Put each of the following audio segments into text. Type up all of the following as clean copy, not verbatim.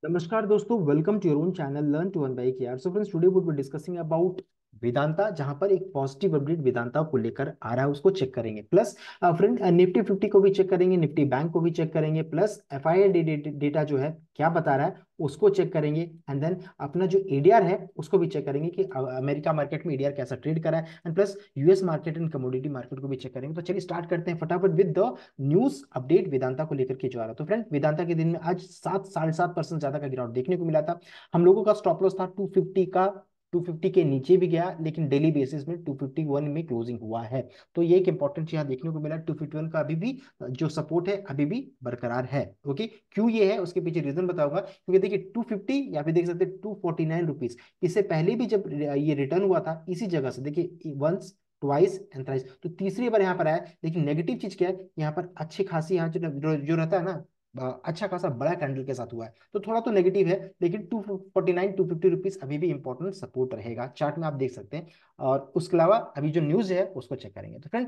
नमस्कार दोस्तों, welcome to your own channel learn to earn by KR. So friends, today would be discussing about Vedanta, जहां पर एक positive update Vedanta को लेकर आ रहा है, उसको चेक करेंगे। प्लस फ्रेंड निफ्टी 50 को भी चेक करेंगे, निफ्टी बैंक को भी चेक करेंगे, प्लस एफआई डेटा जो है क्या बता रहा है उसको चेक करेंगे। एंड देन अपना जो एडीआर है उसको भी चेक करेंगे कि अमेरिका मार्केट में एडीआर कैसा ट्रेड करा है, and plus US market and commodity market को भी चेक करेंगे। तो चलिए स्टार्ट करते हैं फटाफट with the news update Vedanta को लेकर के जो आ रहा है। तो फ्रेंड, वेदांता के दिन में आज 7 साढ़े 7% ज्यादा का गिरावट देखने को मिला था। हम लोगों का स्टॉप लॉस था 250 का, 250 के नीचे भी गया, लेकिन डेली बेसिस में 251 में क्लोजिंग हुआ है। तो ये एक इंपॉर्टेंट यहाँ देखने को मिला। 251 का अभी भी जो सपोर्ट है अभी भी बरकरार है। ओके, क्यों ये है उसके पीछे रीजन बताऊंगा। क्योंकि देखिए 250 या फिर देख सकते हैं 249 रुपीज, इससे पहले भी जब ये रिटर्न हुआ था इसी जगह से, देखिए वंस ट्वाइस एंड थ्राइस, तो तीसरी बार यहाँ पर आया। लेकिन नेगेटिव चीज क्या है, यहाँ पर अच्छी खासी यहाँ जो रहता है ना, अच्छा खासा बड़ा कैंडल के साथ हुआ है, तो थोड़ा तो नेगेटिव है। लेकिन 249 250 रुपीज अभी भी इंपॉर्टेंट सपोर्ट रहेगा, चार्ट में आप देख सकते हैं। और उसके अलावा अभी जो न्यूज है उसको चेक करेंगे। तो फ्रेंड,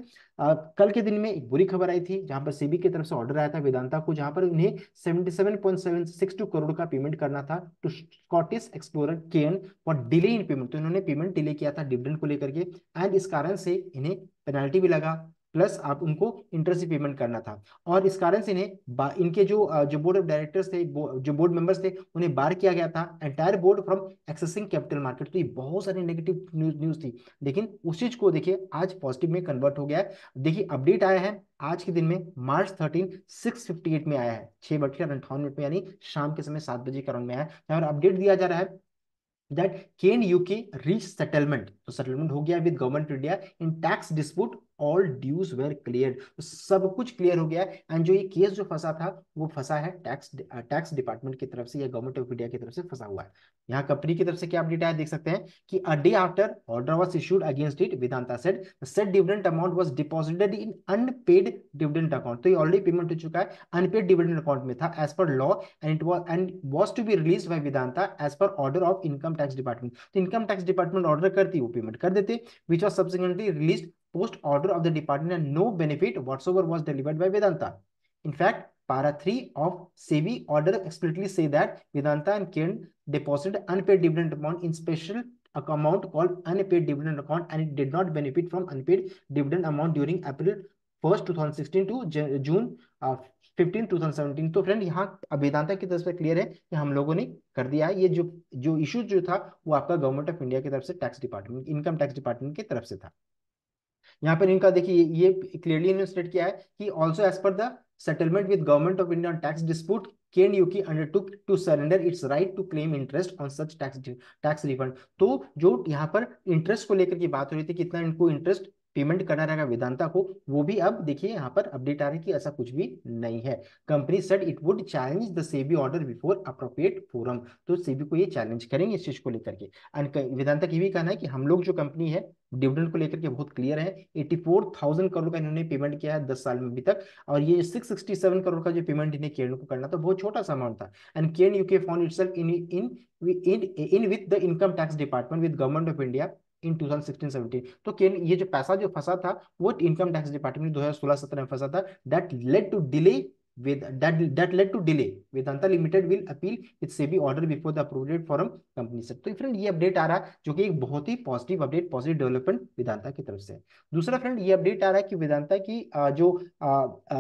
कल के दिन में एक बुरी खबर आई थी, जहां पर सेबी की तरफ से ऑर्डर आया था वेदांता को, जहां पर उन्हें 77.762 करोड़ का पेमेंट करना था to Scottish explorer Cairn for delay in payment. तो इन्होंने पेमेंट डिले किया था डिविडेंड को लेकर के, एंड इस कारण से इन्हें पेनाल्टी भी लगा, प्लस आप उनको इंटरेस्ट पेमेंट करना था। और इस कारण से इन्हें इनके जो बोर्ड ऑफ डायरेक्टर्स थे, जो बोर्ड मेंबर्स थे, उन्हें बार किया गया था entire board from accessing capital market. तो ये बहुत सारी नेगेटिव न्यूज थी, लेकिन उस चीज को देखिए आज पॉजिटिव में कन्वर्ट हो गया है। देखिए अपडेट आया है आज के दिन में, मार्च 13 6:58 में आया है, 6:58 में, यानी शाम के समय 7 बजे के अराउंड में आया है। यहाँ पर अपडेट दिया जा रहा है that can UK reach settlement। तो सेटलमेंट हो गया with government of India in tax dispute, all dues were clear. तो सब कुछ क्लियर हो गया। एंड जो ये केस जो फंसा था वो फंसा है टैक्स डिपार्टमेंट की तरफ से या गवर्नमेंट ऑफ इंडिया की तरफ से फंसा हुआ है। यहाँ कंपनी की तरफ से क्या अपडेट आया देख सकते हैं कि a day after order was issued against it, Vedanta said dividend amount was deposited in unpaid dividend account. तो ये ऑलरेडी पेमेंट हो चुका है, अनपेड डिविडेंड अकाउंट में था as per law, and to be release by Vedanta as per order of income tax department. तो income tax department order करती वो पेमेंट कर देते, which was subsequently release post order of the department, and no benefit whatsoever was delivered by Vedanta. In fact, para 3 of SEBI order explicitly say that Vedanta and Kiran deposited unpaid dividend amount in special amount called unpaid dividend account, and it did not benefit from unpaid dividend amount during April 1 2016 to June 15 2017। तो friend यहाँ वेदांता की तरफ से clear है कि हम लोगों ने कर दिया है। ये जो जो इशू जो था वो आपका गवर्नमेंट ऑफ इंडिया की तरफ से tax department, income tax department की तरफ से था। यहाँ पर इनका देखिए ये क्लियरली इन्होंने स्टेट किया है कि also as per the settlement with government of India on tax dispute, Cairn UK undertook to surrender its right to claim interest on such tax refund. तो जो यहाँ पर इंटरेस्ट को लेकर की बात हो रही थी, कितना इनको इंटरेस्ट पेमेंट करना रहेगा वेदांता को, वो भी अब देखिए यहाँ पर अपडेट आ रही है कि ऐसा कुछ भी नहीं है। Company said it would challenge the SEBI order before appropriate forum. तो सेबी को ये चैलेंज करेंगे इस चीज को लेकर के। एंड वेदांता की भी कहना है कि हम लोग जो कंपनी है डिविडेंड को लेकर के बहुत क्लियर है। 84,000 करोड़ का इन्होंने पेमेंट किया है 10 साल में अभी तक, और ये 667 करोड़ का जो पेमेंट इन्हें केरन को करना था बहुत छोटा सा अमाउंट था। And Cairn UK found itself in with the income tax department with government of India इन 2016-17। तो केन ये जो पैसा जो फंसा था वो इनकम टैक्स डिपार्टमेंट 2016-17 में फंसा था। That led to delay with that led to delay, Vedanta Limited will appeal its SEBI order before the appropriate forum company से। तो फ्रेंड ये अपडेट आ रहा है जो कि एक बहुत ही positive update, positive development Vedanta की तरफ से। दूसरा फ्रेंड ये अपडेट आ रहा है कि वेदांता की जो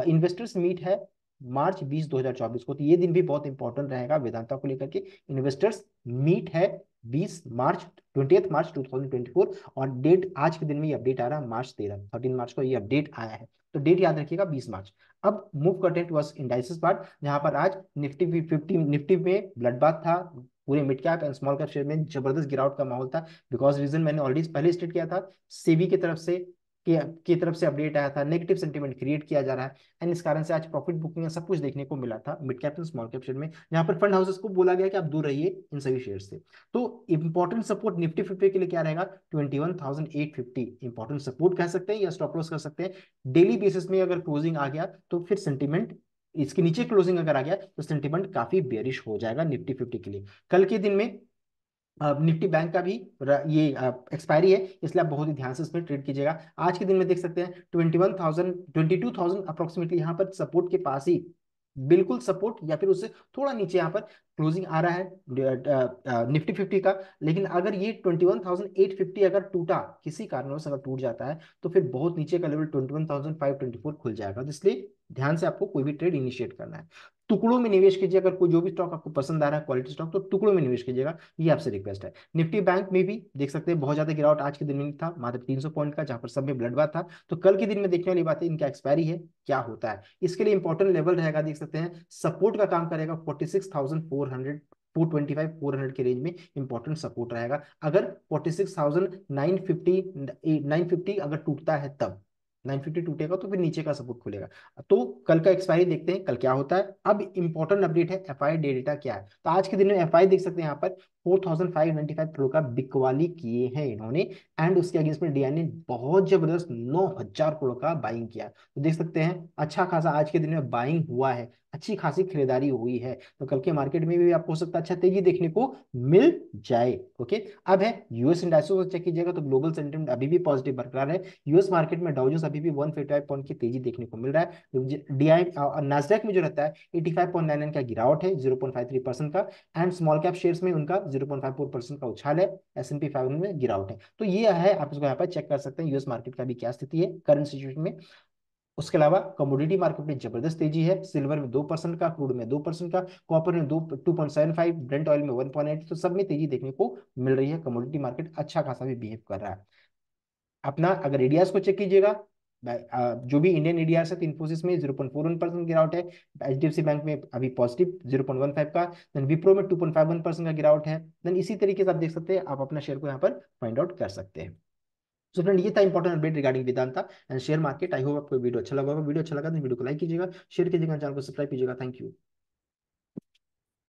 इन्वेस्टर्स मीट है मार्च 20 2024 को, तो ये दिन भी बहुत इंपॉर्टेंट रहेगा वेदांता को लेकर के। इन्वेस्टर्स मीट है 20 मार्च 2024, और डेट आज के दिन में ये अपडेट आ रहा है मार्च 13 को ये अपडेट आया है। तो डेट याद रखिएगा 20 मार्च। अब मूव करते हैं टुवर्ड्स इंडाइसेस पार्ट, जहां पर आज निफ्टी में ब्लड बाथ था। पूरे mid cap and small cap share में जबरदस्त गिरावट का माहौल था, बिकॉज रीजन मैंने ऑलरेडी पहले स्टेट किया था, सेबी की तरफ से की तरफ से अपडेट आया था, नेगेटिव सेंटीमेंट क्रिएट किया जा रहा है। एंड इस कारण से आज प्रॉफिट बुकिंग सब कुछ देखने को मिला था mid cap and small cap share में, जहां पर फंड हाउसेस को बोला गया कि आप दूर रहिए इन सभी शेयर से। तो इंपॉर्टेंट सपोर्ट निफ्टी 50 के लिए क्या रहेगा, 21,850 इंपॉर्टेंट सपोर्ट कह सकते हैं या स्टॉप लॉस कर सकते हैं। डेली बेसिस में अगर क्लोजिंग आ गया तो फिर सेंटीमेंट, इसके नीचे क्लोजिंग अगर आ गया तो सेंटीमेंट काफी बेरिश हो जाएगा निफ्टी 50 के लिए। कल के दिन में निफ्टी बैंक का भी ये एक्सपायरी है, इसलिए आप बहुत ही ध्यान से इसमें ट्रेड कीजिएगा। आज के दिन में देख सकते हैं 22,000 अप्रोक्सीमेटली यहाँ पर सपोर्ट के पास ही बिल्कुल सपोर्ट या फिर उससे थोड़ा नीचे यहाँ पर क्लोजिंग आ रहा है निफ्टी 50 का। लेकिन अगर ये 21,850 अगर टूटा, किसी कारणवश अगर टूट जाता है, तो फिर बहुत नीचे का लेवल 21,524 खुल जाएगा। तो इसलिए ध्यान से आपको कोई भी ट्रेड इनिशिएट करना है। टुकड़ों में निवेश कीजिए, अगर कोई जो भी स्टॉक आपको पसंद आ रहा है क्वालिटी स्टॉक, तो टुकड़ों में निवेश कीजिएगा, ये आपसे रिक्वेस्ट है। निफ्टी बैंक में भी देख सकते हैं बहुत ज्यादा गिरावट आज के दिन में था, मात्र 300 पॉइंट का, जहां पर सब में ब्लड बात था। तो कल के दिन में देखने वाली बात है, इनका एक्सपायरी है, क्या होता है। इसके लिए इंपॉर्टेंट लेवल रहेगा, देख सकते हैं सपोर्ट का काम करेगा 46,400, 425 400 के रेंज में इंपॉर्टेंट सपोर्ट रहेगा। अगर 46,950 अगर टूटता है तब, 950 टूटेगा तो फिर नीचे का सपोर्ट खुलेगा। तो कल का एक्सपायरी देखते हैं कल क्या होता है। अब इंपॉर्टेंट अपडेट है एफआई डेटा क्या है। तो आज के दिन में एफआई देख सकते हैं यहाँ पर 4,595 करोड़ का बिकवाली किए हैं इन्होंने। एंड उसके अगेंस्ट में डीआई ने बहुत जबरदस्त 9,000 करोड़ का बाइंग किया। तो देख सकते हैं अच्छा खासा आज के दिन में बाइंग हुआ है, अच्छी खासी खरीदारी हुई है। तो कल के मार्केट में भी आपको हो सकता है अच्छा तेजी देखने को मिल जाए। ओके। अब है यूएस इंडाइसेस को चेक कीजिएगा तो ग्लोबल सेंटीमेंट अभी भी पॉजिटिव बरकरार है। यूएस मार्केट में डाउ जोन्स अभी भी 155 पॉइंट की तेजी देखने को मिल रहा है। डीआई नास्डैक में जो रहता है 85.99 का गिरावट है 0.53% का। एंड स्मॉल कैप शेयर्स में उनका 0.54% का उछाल है। S&P 500 में गिरावट है। तो ये है, आप इसको यहाँ पर चेक कर सकते हैं यूएस मार्केट का भी क्या स्थिति है करंट सिचुएशन में। उसके अलावा कमोडिटी मार्केट में जबरदस्त तेजी है, सिल्वर में 2% का, क्रूड में 2% का, कॉपर में 2.75, ब्रेंट ऑयल में 1.8। तो सब में तेजी देखने को मिल रही है। कमोडिटी मार्केट अच्छा खासा भी बिहेव कर रहा है। अपना अगर एडीआस को चेक कीजिएगा, जो भी इंडियन एडीआर है, तो इन्फोसिस में 0.41% गिरावट है। एचडीएफसी बैंक में अभी पॉजिटिव 0.15 का। देन विप्रो में 2.51% का गिरावट है। देन इसी तरीके से आप देख सकते हैं, आप अपना शेयर को यहाँ पर फाइंड आउट कर सकते हैं। सो फ्रेंड, ये था important update regarding Vedanta and share market. I hope आपको वीडियो अच्छा लगा होगा। वीडियो अच्छा लगा तो वीडियो को लाइक कीजिएगा, शेयर कीजिएगा, चैनल को सब्सक्राइब कीजिएगा। Thank you.